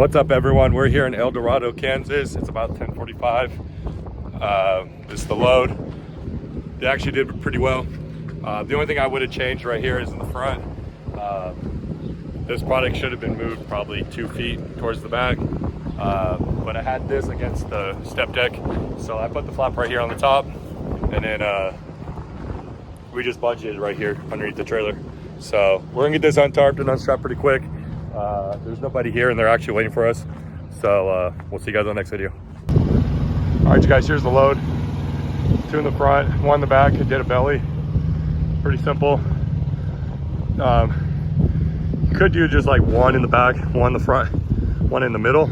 What's up, everyone? We're here in El Dorado, Kansas. It's about 10:45. This is the load. They actually did pretty well. The only thing I would have changed right here is in the front. This product should have been moved probably 2 feet towards the back. But I had this against the step deck, so I put the flap right here on the top, and then we just budgeted right here underneath the trailer. So we're gonna get this untarped and unstrapped pretty quick. There's nobody here and they're actually waiting for us. So we'll see you guys on the next video. All right, you guys, here's the load. 2 in the front, 1 in the back. It did a belly. Pretty simple. You could do just like 1 in the back, 1 in the front, 1 in the middle.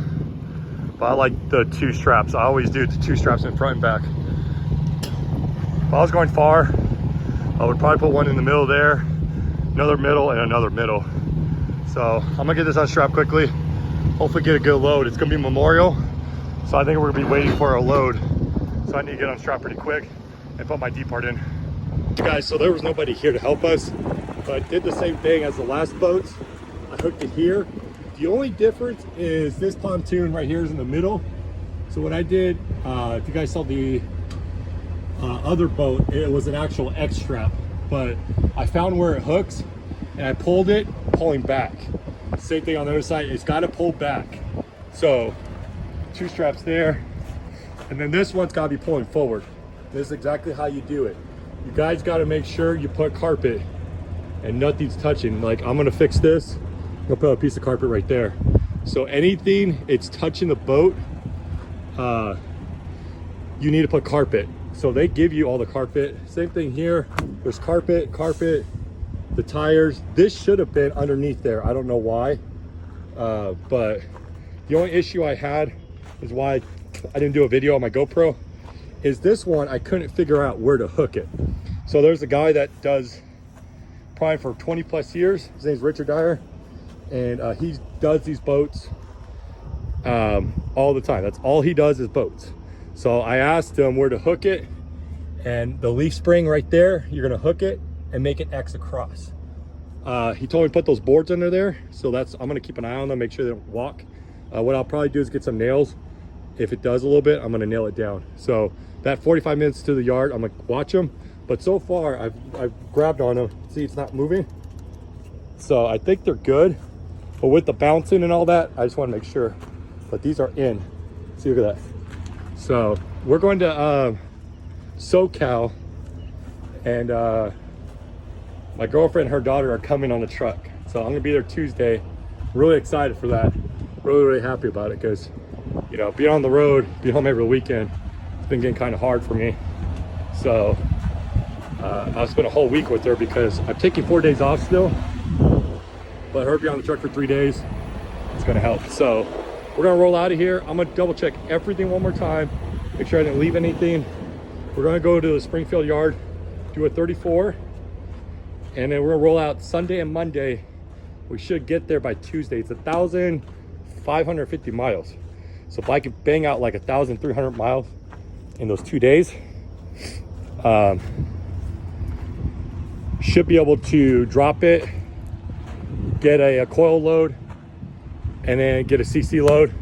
But I like the 2 straps. I always do the 2 straps in front and back. If I was going far, I would probably put 1 in the middle there, another middle, and another middle. So I'm gonna get this unstrapped quickly, hopefully get a good load. It's gonna be Memorial, so I think we're gonna be waiting for our load. So I need to get unstrapped pretty quick and put my D part in. Guys, so there was nobody here to help us, but I did the same thing as the last boats. I hooked it here. The only difference is this pontoon right here is in the middle. So what I did, if you guys saw the other boat, it was an actual X strap, but I found where it hooks and I pulled it, pulling back. Same thing on the other side, it's gotta pull back. So 2 straps there, and then this one's gotta be pulling forward. This is exactly how you do it. You guys gotta make sure you put carpet and nothing's touching. Like, I'm gonna fix this, I'm gonna put a piece of carpet right there. So anything it's touching the boat, you need to put carpet. So they give you all the carpet. Same thing here, there's carpet, the tires. This should have been underneath there. I don't know why, but the only issue I had is why I didn't do a video on my GoPro is this one. I couldn't figure out where to hook it. So there's a guy that does prime for 20 plus years. His name's Richard Dyer, and he does these boats all the time. That's all he does is boats. So I asked him where to hook it, and the leaf spring right there, you're gonna hook it and make it X across. He told me to put those boards under there, so I'm gonna keep an eye on them, make sure they don't walk. What I'll probably do is get some nails. If it does a little bit, I'm gonna nail it down. So that 45 minutes to the yard, I'm gonna watch them. But so far, I've grabbed on them. See, it's not moving. So I think they're good. But with the bouncing and all that, I just wanna make sure. But these are in. See, look at that. So we're going to SoCal, and my girlfriend and her daughter are coming on the truck. So I'm gonna be there Tuesday. Really excited for that. Really happy about it, because, you know, being on the road, being home every weekend, it's been getting kind of hard for me. So I'll spend a whole week with her because I'm taking 4 days off still. But her being on the truck for 3 days, it's gonna help. So we're gonna roll out of here. I'm gonna double check everything one more time, make sure I didn't leave anything. We're gonna go to the Springfield yard, do a 34, and then we're gonna roll out Sunday and Monday. We should get there by Tuesday. It's 1,550 miles. So if I could bang out like 1,300 miles in those 2 days, should be able to drop it, get a coil load, and then get a CC load,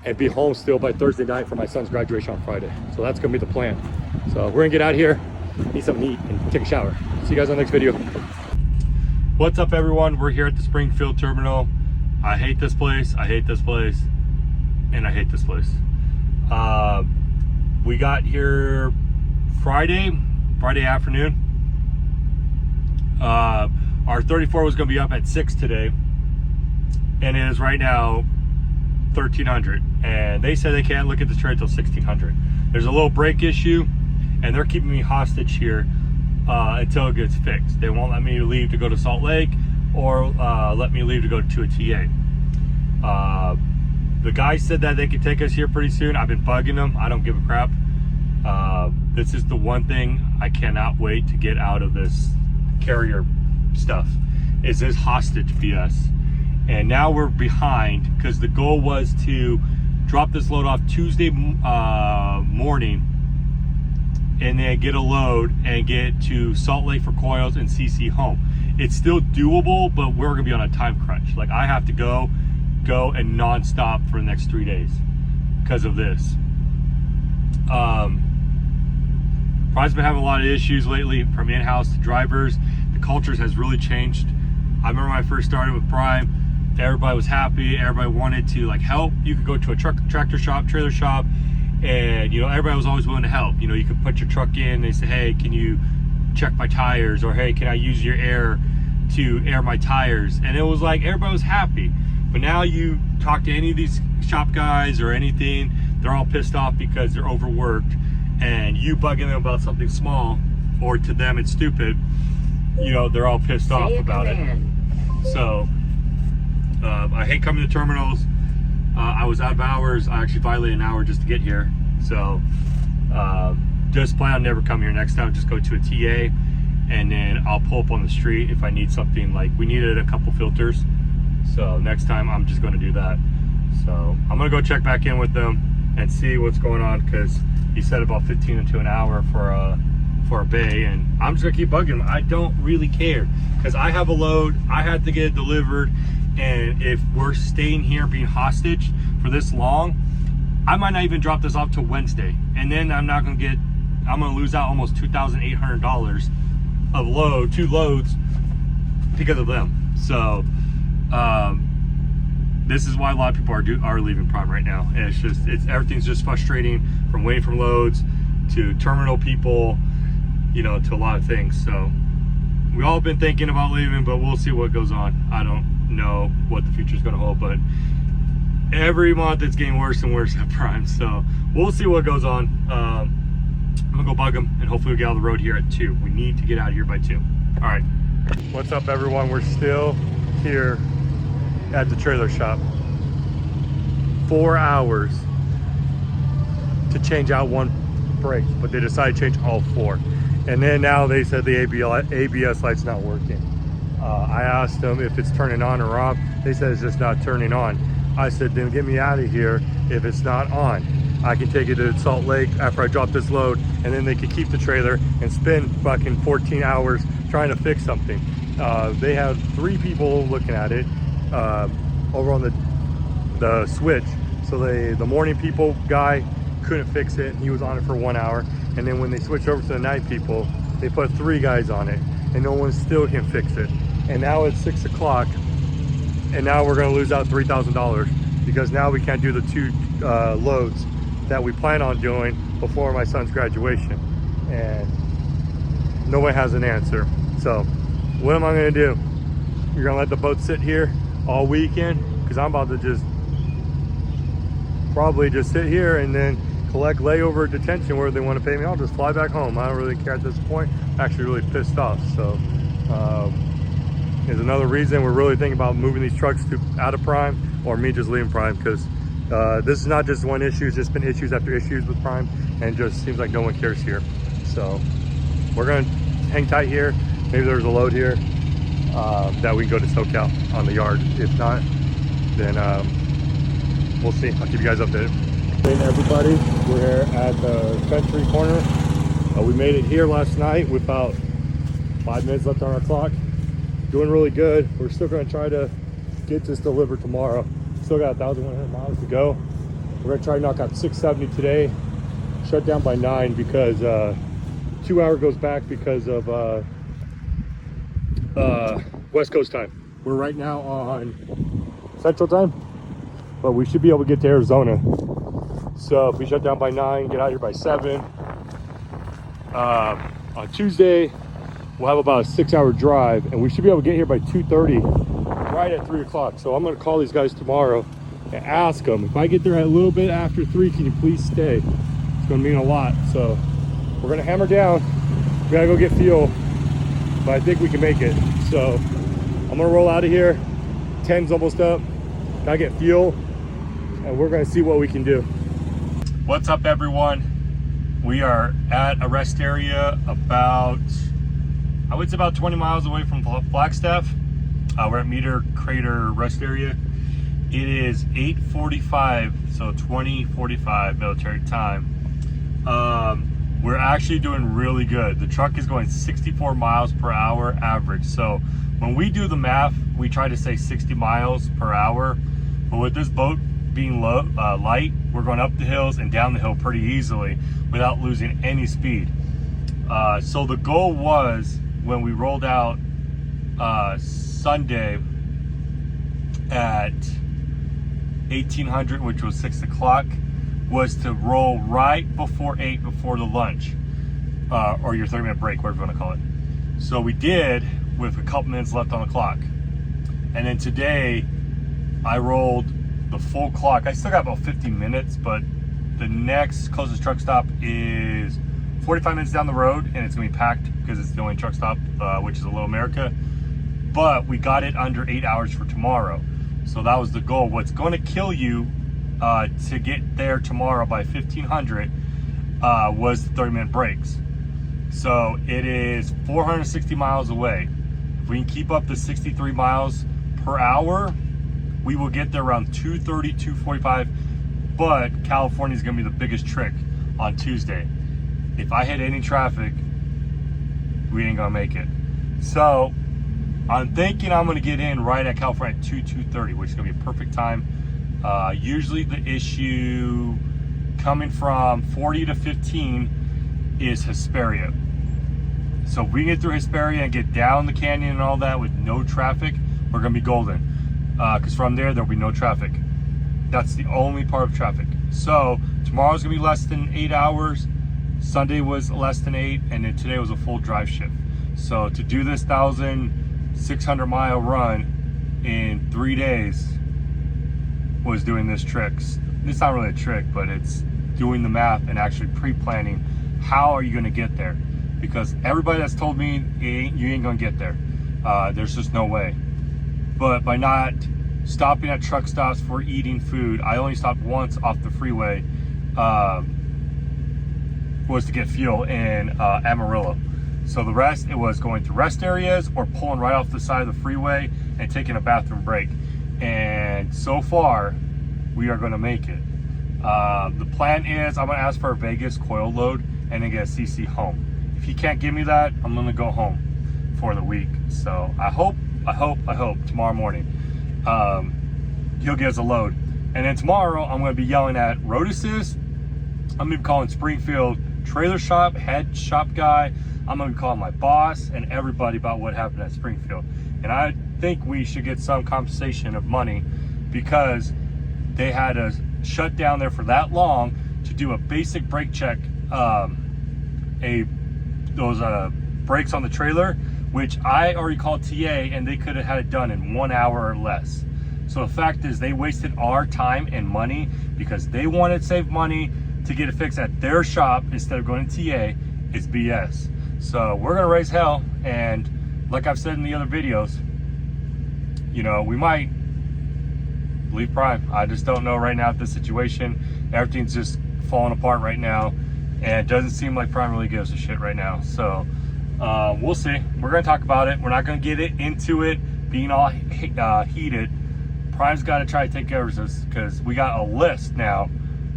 and be home still by Thursday night for my son's graduation on Friday. So that's gonna be the plan. So we're gonna get out of here, eat something to eat, and take a shower. See you guys on the next video. What's up, everyone? We're here at the Springfield terminal. I hate this place, I hate this place, and I hate this place. We got here Friday afternoon. Our 34 was gonna be up at 6 today, and it is right now 1300, and they said they can't look at the trade till 1600. There's a little brake issue, and they're keeping me hostage here until it gets fixed. They won't let me leave to go to Salt Lake, or let me leave to go to a TA. The guy said that they could take us here pretty soon. I've been bugging them. I don't give a crap. This is the one thing I cannot wait to get out of this carrier stuff, is this hostage BS. And now we're behind, because the goal was to drop this load off Tuesday morning, and then get a load and get to Salt Lake for coils and CC home. It's still doable, but we're gonna be on a time crunch. Like, I have to go go and non-stop for the next 3 days because of this. Prime's been having a lot of issues lately, from in-house to drivers. The culture has really changed. I remember when I first started with Prime, everybody was happy, everybody wanted to like help. You could go to a tractor shop, trailer shop, and you know, everybody was always willing to help. You know, you could put your truck in, they say, hey, can you check my tires? Or hey, can I use your air to air my tires? And it was like everybody was happy. But now you talk to any of these shop guys or anything, they're all pissed off because they're overworked, and you bugging them about something small, or to them it's stupid, you know, they're all pissed off about it. So I hate coming to terminals. I was out of hours. I actually violated an hour just to get here. So just plan on never coming here next time. Just go to a TA, and then I'll pull up on the street if I need something. Like we needed a couple filters, so next time I'm just going to do that. So I'm gonna go check back in with them and see what's going on, because he said about 15 into an hour for a bay, and I'm just gonna keep bugging him. I don't really care, because I have a load, I had to get it delivered, and if we're staying here being hostage for this long, I might not even drop this off till Wednesday, and then I'm gonna lose out almost $2,800 of two loads because of them. So this is why a lot of people are leaving Prime right now, and it's everything's just frustrating, from waiting for loads to terminal people, you know, to a lot of things. So we all been thinking about leaving, but we'll see what goes on. I don't know what the future is going to hold, but every month it's getting worse and worse at Prime. So we'll see what goes on. I'm gonna go bug them, and hopefully we'll get out of the road here at 2. We need to get out of here by 2. All right. What's up, everyone? We're still here at the trailer shop. 4 hours to change out one brake, but they decided to change all 4. And then now they said the ABS light's not working. I asked them if it's turning on or off. They said it's just not turning on. I said, then get me out of here if it's not on. I can take it to Salt Lake after I drop this load, and then they could keep the trailer and spend fucking 14 hours trying to fix something. They have 3 people looking at it over on the switch. So the morning people guy couldn't fix it. He was on it for 1 hour. And then when they switched over to the night people, they put 3 guys on it, and no one still can fix it. And now it's 6 o'clock, and now we're gonna lose out $3,000, because now we can't do the 2 loads that we plan on doing before my son's graduation. And no one has an answer. So what am I gonna do? You're gonna let the boat sit here all weekend? Because I'm about to probably just sit here and then collect layover detention where they want to pay me. I'll just fly back home. I don't really care at this point. I'm actually really pissed off. So there's another reason we're really thinking about moving these trucks out of Prime, or me just leaving Prime, because this is not just one issue. It's just been issues after issues with Prime, and it just seems like no one cares here. So we're gonna hang tight here. Maybe there's a load here that we can go to SoCal on the yard. If not, then we'll see. I'll keep you guys updated. Hey everybody, we're here at the Country Corner. We made it here last night with about 5 minutes left on our clock. Doing really good. We're still going to try to get this delivered tomorrow. Still got 1,100 miles to go. We're going to try to knock out 670 today. Shut down by 9 because 2 hour goes back because of West Coast time. We're right now on Central time, but we should be able to get to Arizona. So if we shut down by 9, get out here by 7. On Tuesday, we'll have about a 6 hour drive, and we should be able to get here by 2:30, right at 3 o'clock. So I'm gonna call these guys tomorrow and ask them, if I get there a little bit after 3, can you please stay? It's gonna mean a lot. So we're gonna hammer down. We gotta go get fuel, but I think we can make it. So I'm gonna roll out of here. 10's almost up. Gotta get fuel, and we're gonna see what we can do. What's up, everyone? We are at a rest area about, I would say about 20 miles away from Flagstaff. We're at Meter Crater Rest Area. It is 8:45, so 20:45 military time. We're actually doing really good. The truck is going 64 miles per hour average. So when we do the math, we try to say 60 miles per hour, But with this boat being light, we're going up the hills and down the hill pretty easily without losing any speed. So the goal was, when we rolled out Sunday at 1800, which was 6 o'clock, was to roll right before 8, before the lunch, or your 30-minute break, whatever you want to call it. So we did, with a couple minutes left on the clock. And then today I rolled the full clock. I still got about 50 minutes, but the next closest truck stop is 45 minutes down the road, and it's gonna be packed because it's the only truck stop, which is a Little America. But we got it under 8 hours for tomorrow. So that was the goal. What's gonna kill you to get there tomorrow by 1500 was the 30-minute breaks. So it is 460 miles away. If we can keep up the 63 miles per hour, we will get there around 2:30, 2:45. But California is gonna be the biggest trick on Tuesday. If I hit any traffic, we ain't gonna make it. So I'm thinking I'm gonna get in right at California at 2:30, which is gonna be a perfect time. Usually the issue coming from 40 to 15 is Hesperia. So if we get through Hesperia and get down the canyon and all that with no traffic, we're gonna be golden. Because from there, there'll be no traffic. That's the only part of traffic. So tomorrow's gonna be less than 8 hours. Sunday was less than 8, and then today was a full drive shift. So to do this 1,600 mile run in 3 days was doing this trick. It's not really a trick, but it's doing the math and actually pre-planning how are you gonna get there. Because everybody that's told me you ain't gonna get there. There's just no way. But by not stopping at truck stops for eating food, I only stopped once off the freeway, was to get fuel in Amarillo. So the rest, it was going to rest areas or pulling right off the side of the freeway and taking a bathroom break. And so far, we are gonna make it. The plan is I'm gonna ask for a Vegas coil load and then get a CC home. If he can't give me that, I'm gonna go home for the week. So I hope tomorrow morning he'll get us a load. And then tomorrow I'm gonna be yelling at Road Assist. I'm gonna be calling Springfield Trailer Shop, head shop guy. I'm gonna be calling my boss and everybody about what happened at Springfield. And I think we should get some compensation of money because they had to shut down there for that long to do a basic brake check, those brakes on the trailer, which I already called TA and they could have had it done in 1 hour or less. So the fact is they wasted our time and money because they wanted to save money to get it fixed at their shop instead of going to TA. It's BS. So we're gonna raise hell, and like I've said in the other videos, you know, we might leave Prime. I just don't know right now at this situation. Everything's just falling apart right now, and it doesn't seem like Prime really gives a shit right now. So we'll see. We're gonna talk about it. We're not gonna get into it being all heated. Prime's got to try to take care of this because we got a list now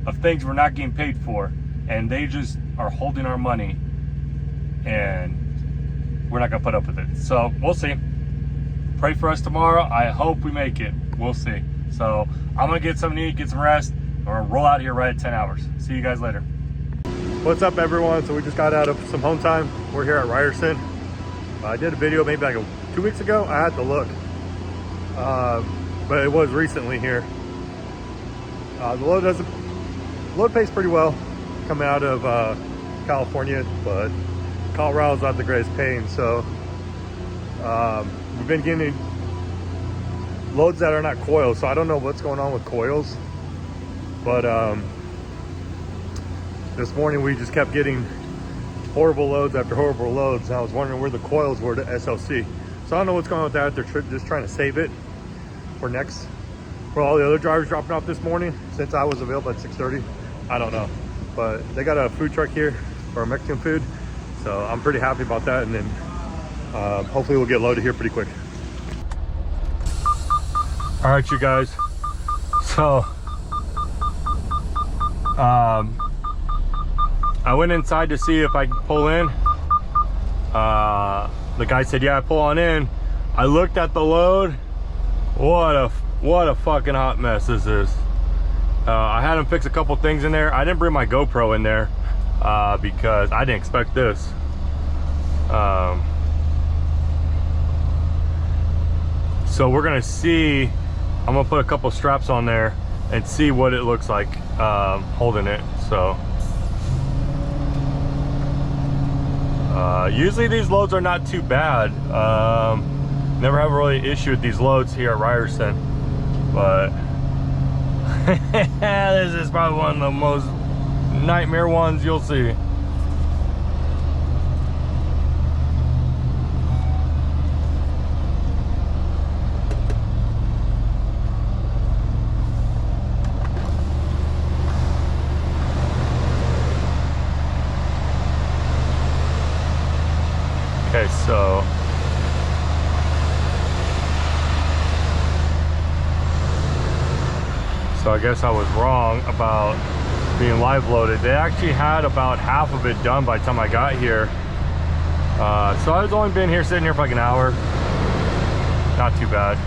of things we're not getting paid for, and they just are holding our money, and we're not gonna put up with it. So we'll see. Pray for us tomorrow. I hope we make it. We'll see. So I'm gonna get something to eat, get some rest. We're gonna roll out here right at 10 hours. See you guys later. What's up, everyone? So we just got out of some home time. We're here at Ryerson. I did a video maybe like 2 weeks ago. I had to look, but it was recently here. The load pays pretty well coming out of California, but Colorado's not the greatest paying. So we've been getting loads that are not coils. So I don't know what's going on with coils, but this morning we just kept getting horrible loads after horrible loads. And I was wondering where the coils were to SLC. So I don't know what's going on with that. They're just trying to save it for next. For all the other drivers dropping off this morning, since I was available at 6:30, I don't know. But they got a food truck here for Mexican food. So I'm pretty happy about that. And then hopefully we'll get loaded here pretty quick. All right, you guys. So I went inside to see if I could pull in. The guy said, yeah, pull on in. I looked at the load. What What a fucking hot mess this is. I had him fix a couple things in there. I didn't bring my GoPro in there because I didn't expect this. So we're gonna see, I'm gonna put a couple straps on there and see what it looks like holding it. So usually these loads are not too bad. Never have a really issue with these loads here at Ryerson, but this is probably one of the most nightmare ones you'll see. Okay, so I guess I was wrong about being live loaded. They actually had about half of it done by the time I got here. So I was only been here sitting here for like an hour. Not too bad.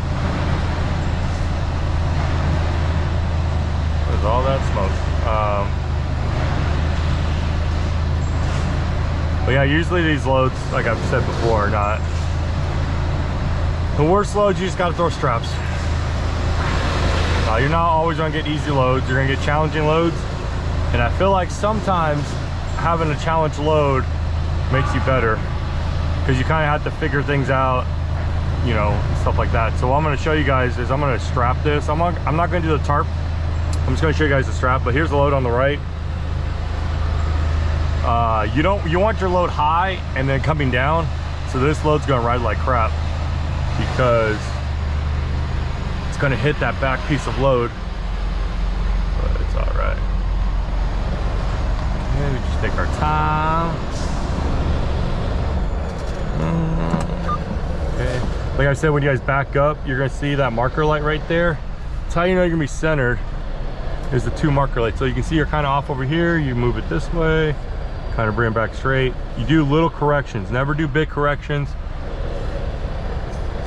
There's all that smoke. But yeah, usually these loads, like I've said before, are not the worst loads. You just gotta throw straps. You're not always gonna get easy loads. You're gonna get challenging loads. And I feel like sometimes having a challenge load makes you better, because you kind of have to figure things out, you know, stuff like that. So what I'm gonna show you guys is I'm gonna strap this. I'm not gonna do the tarp. I'm just gonna show you guys the strap, but here's the load on the right. You want your load high and then coming down. So this load's gonna ride like crap because it's gonna hit that back piece of load, but it's all right. Okay, we just take our time. Okay, like I said, when you guys back up, you're gonna see that marker light right there. That's how you know you're gonna be centered, is the two marker lights. So you can see you're kind of off over here. You move it this way, kind of bring it back straight. You do little corrections, never do big corrections.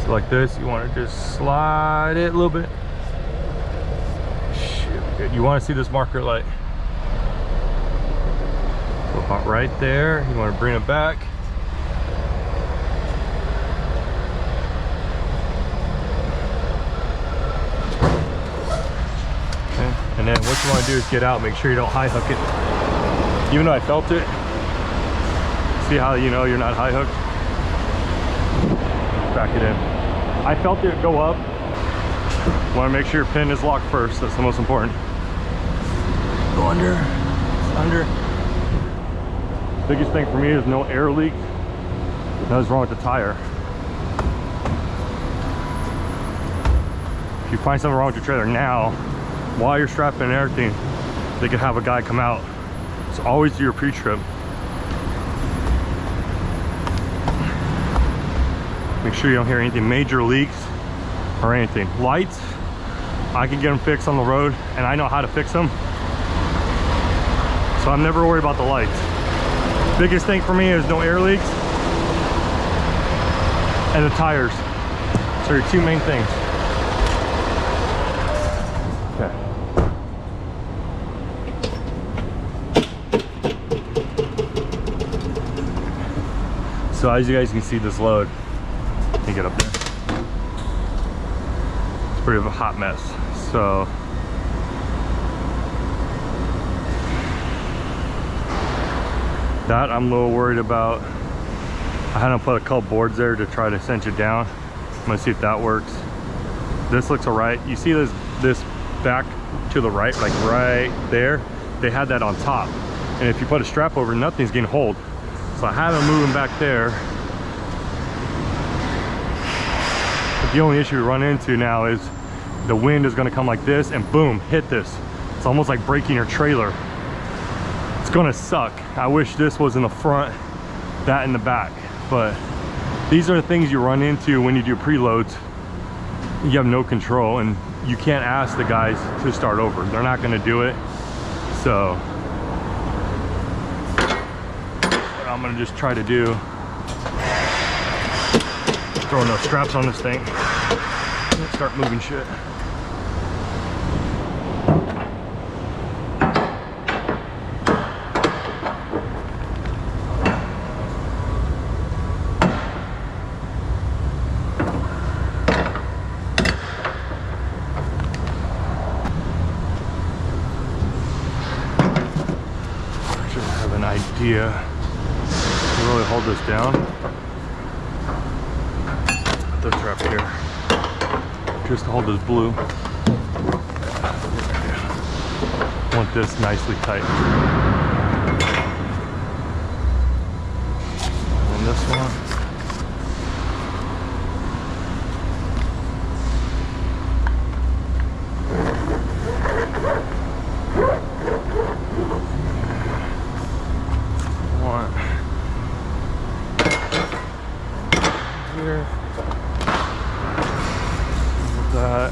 So like this, you want to just slide it a little bit. Shit, you want to see this marker light. About right there. You want to bring it back. Okay. And then what you want to do is get out. Make sure you don't high hook it. Even though I felt it. See how you know you're not high hooked? Back it in. I felt it go up. Want to make sure your pin is locked first. That's the most important. Go under. It's under. Biggest thing for me is no air leak. Nothing's wrong with the tire. If you find something wrong with your trailer now, while you're strapping and everything, they could have a guy come out. So always do your pre-trip. Make sure you don't hear anything major leaks or anything. Lights, I can get them fixed on the road, and I know how to fix them. So I'm never worried about the lights. Biggest thing for me is no air leaks and the tires. So your two main things. Okay. So as you guys can see, this load, let me get up there. It's pretty of a hot mess. So that I'm a little worried about. I had to put a couple boards there to try to cinch it down. I'm gonna see if that works. This looks all right. You see this back to the right, like right there? They had that on top. And if you put a strap over, nothing's getting hold. So I have them moving back there. But the only issue we run into now is the wind is gonna come like this and boom, hit this. It's almost like breaking your trailer. It's gonna suck. I wish this was in the front, that in the back. But these are the things you run into when you do preloads. You have no control, and you can't ask the guys to start over. They're not gonna do it. So what I'm gonna just try to do, throw enough straps on this thing, start moving shit. idea to really hold this down. Put the trap here, just to hold this blue. Want this nicely tight. And this one. One. Here. With that.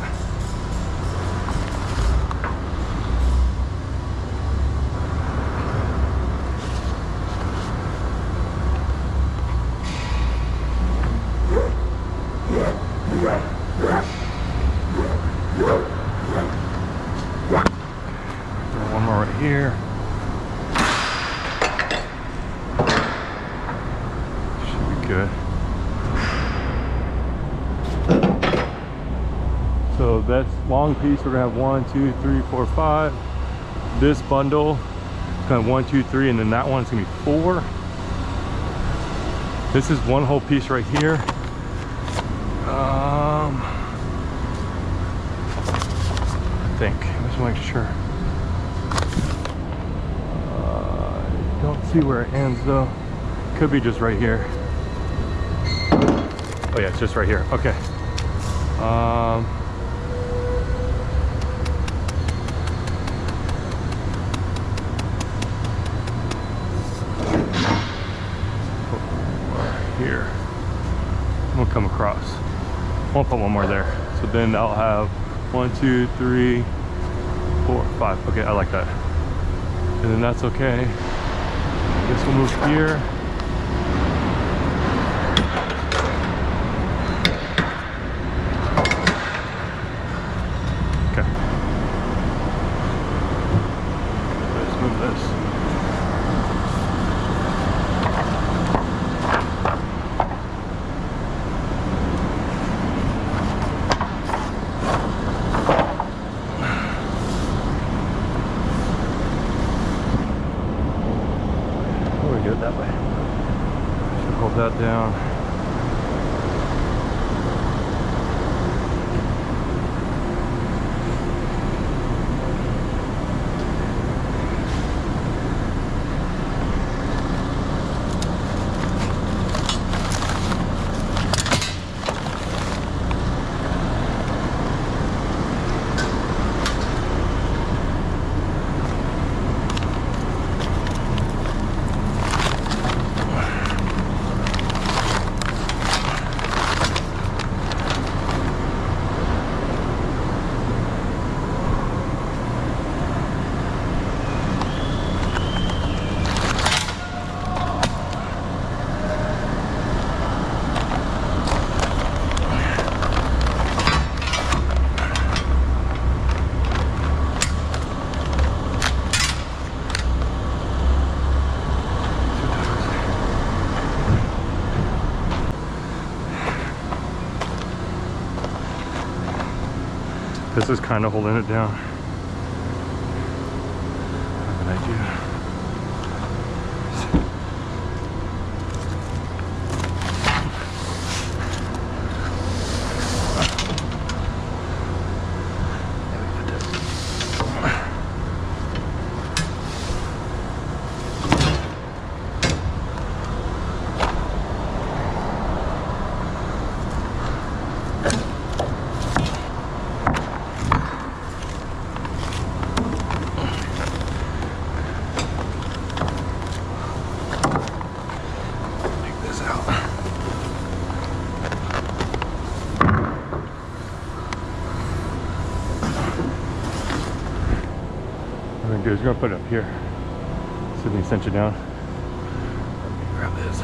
One more right here. Should be good. So that's long piece. We're gonna have 1, 2, 3, 4, 5. This bundle is kind of 1, 2, 3, and then that one's gonna be 4. This is one whole piece right here. I think. Just make sure. Don't see where it ends though. Could be just right here. Oh yeah, it's just right here. Okay. Here. We'll come across. Won't put one more there. So then I'll have 1, 2, 3, 4, 5. Okay, I like that. And then that's okay. This will move here. Okay. Let's move this. That way. Should hold that down. This is kind of holding it down. I have an idea. We're gonna put it up here. So we cinch it down. Let me grab this.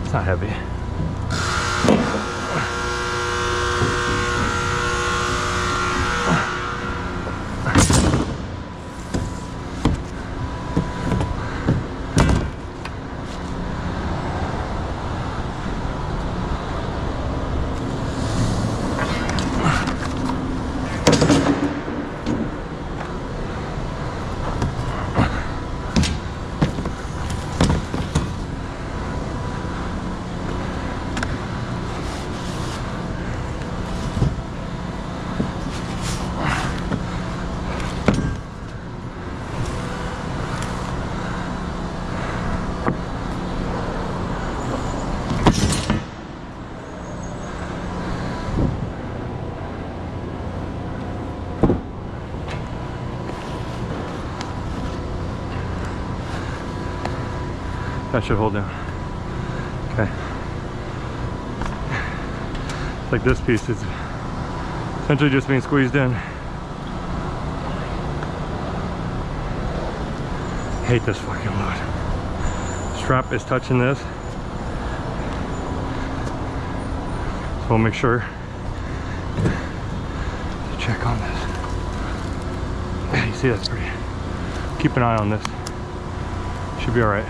It's not heavy. That should hold down. Okay. It's like this piece is essentially just being squeezed in. Hate this fucking load. Strap is touching this. So we'll make sure to check on this. Yeah, you see that's pretty. Keep an eye on this. Should be all right.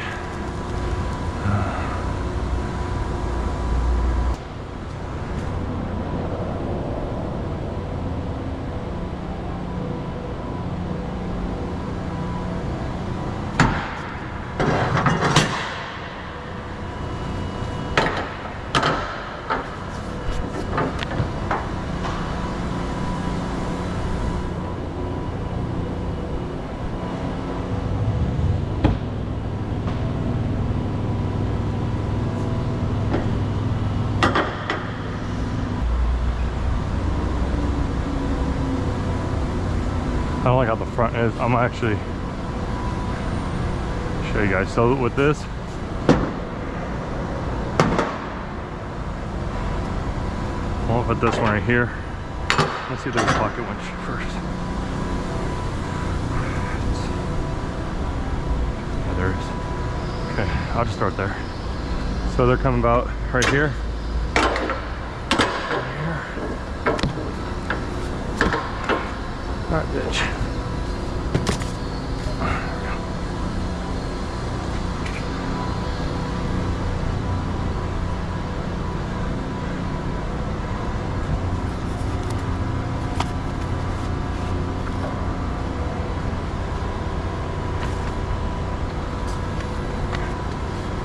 I don't like how the front is. I'm actually show you guys. So with this, I'll put this one right here. Let's see if there's a pocket winch first. Yeah, there is. Okay, I'll just start there. So they're coming about right here. Alright, bitch.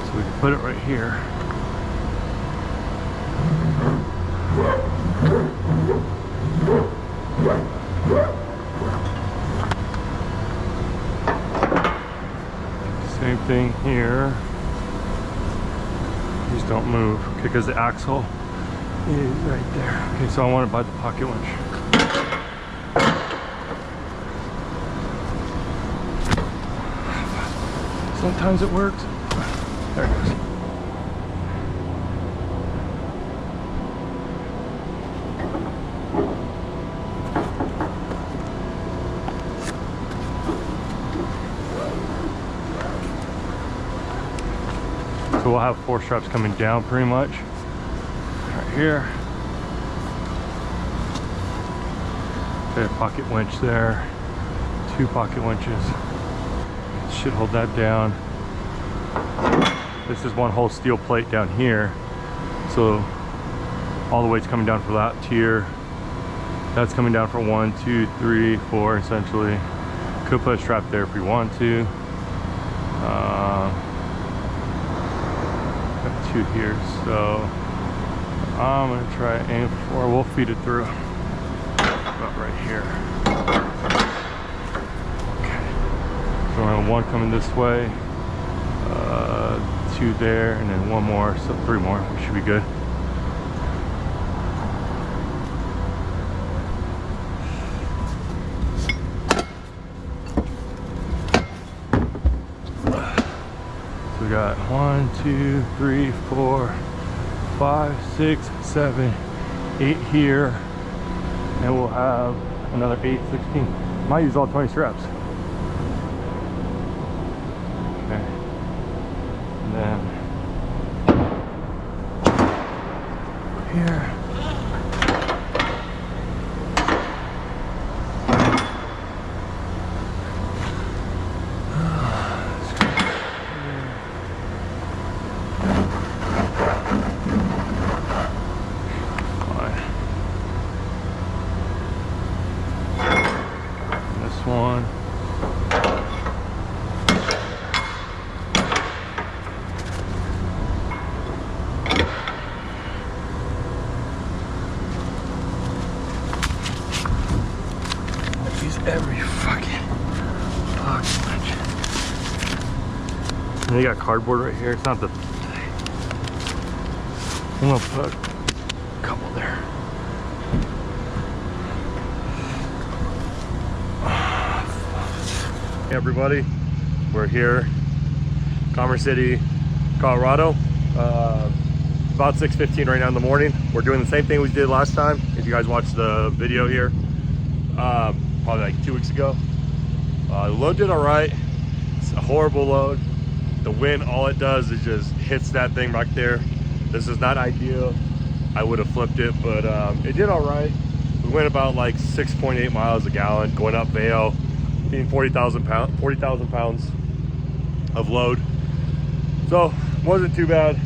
So we can put it right here. Same thing here. These don't move because the axle is right there. Okay, so I want to buy the pocket winch. Sometimes it works. There it goes. So we'll have 4 straps coming down pretty much. Right here. Okay, pocket winch there. 2 pocket winches. Should hold that down. This is one whole steel plate down here. So all the weight's coming down for that tier. That's coming down for 1, 2, 3, 4 essentially. Could put a strap there if we want to. Got 2 here, so I'm gonna try and aim for, we'll feed it through about right here. Okay, so we're on 1 coming this way, 2 there, and then 1 more, so 3 more. We should be good. We got 1, 2, 3, 4, 5, 6, 7, 8 here, and we'll have another 8, 16. Might use all 20 straps. Okay, and then here. One. Use every fucking pocket winch. And they got cardboard right here. It's not the. I'm gonna put a couple there. Hey everybody, we're here, Commerce City, Colorado. About 6:15 right now in the morning. We're doing the same thing we did last time. If you guys watched the video here, probably like 2 weeks ago. The load did all right. It's a horrible load. The wind, all it does is just hits that thing back there. This is not ideal. I would have flipped it, but it did all right. We went about like 6.8 miles a gallon going up Vail, being 40,000 pounds of load. So wasn't too bad,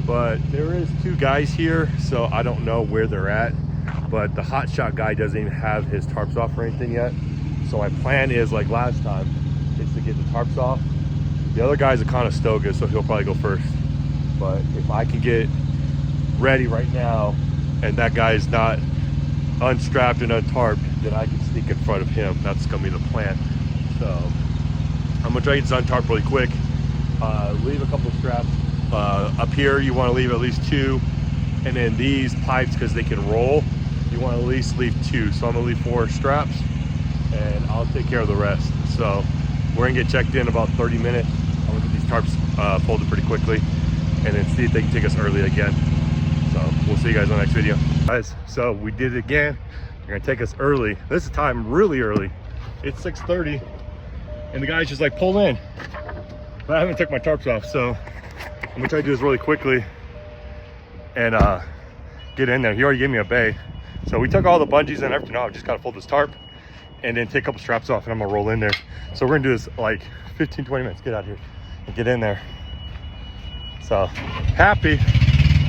but there is 2 guys here, so I don't know where they're at. But the hotshot guy doesn't even have his tarps off or anything yet. So my plan is, like last time, is to get the tarps off. The other guy's a Conestoga, so he'll probably go first. But if I can get ready right now and that guy's not unstrapped and untarped, then I can sneak in front of him. That's gonna be the plan. So I'm gonna try to get this untarped really quick. Leave a couple of straps. Up here you want to leave at least 2, and then these pipes, because they can roll, you want to at least leave 2. So I'm gonna leave 4 straps and I'll take care of the rest. So we're gonna get checked in about 30 minutes. I'm gonna get these tarps folded pretty quickly and then see if they can take us early again. So we'll see you guys on the next video. Guys, so we did it again. They're gonna take us early. This time really early. It's 6:30 and the guy's just like, pull in. But I haven't took my tarps off, so I'm gonna try to do this really quickly and get in there. He already gave me a bay. So we took all the bungees and everything off. Just gotta fold this tarp and then take a couple straps off, and I'm gonna roll in there. So we're gonna do this like 15-20 minutes. Get out here and get in there. So happy.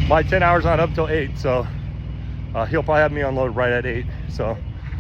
My 10 hours on up till 8, so he'll probably have me unload right at 8. So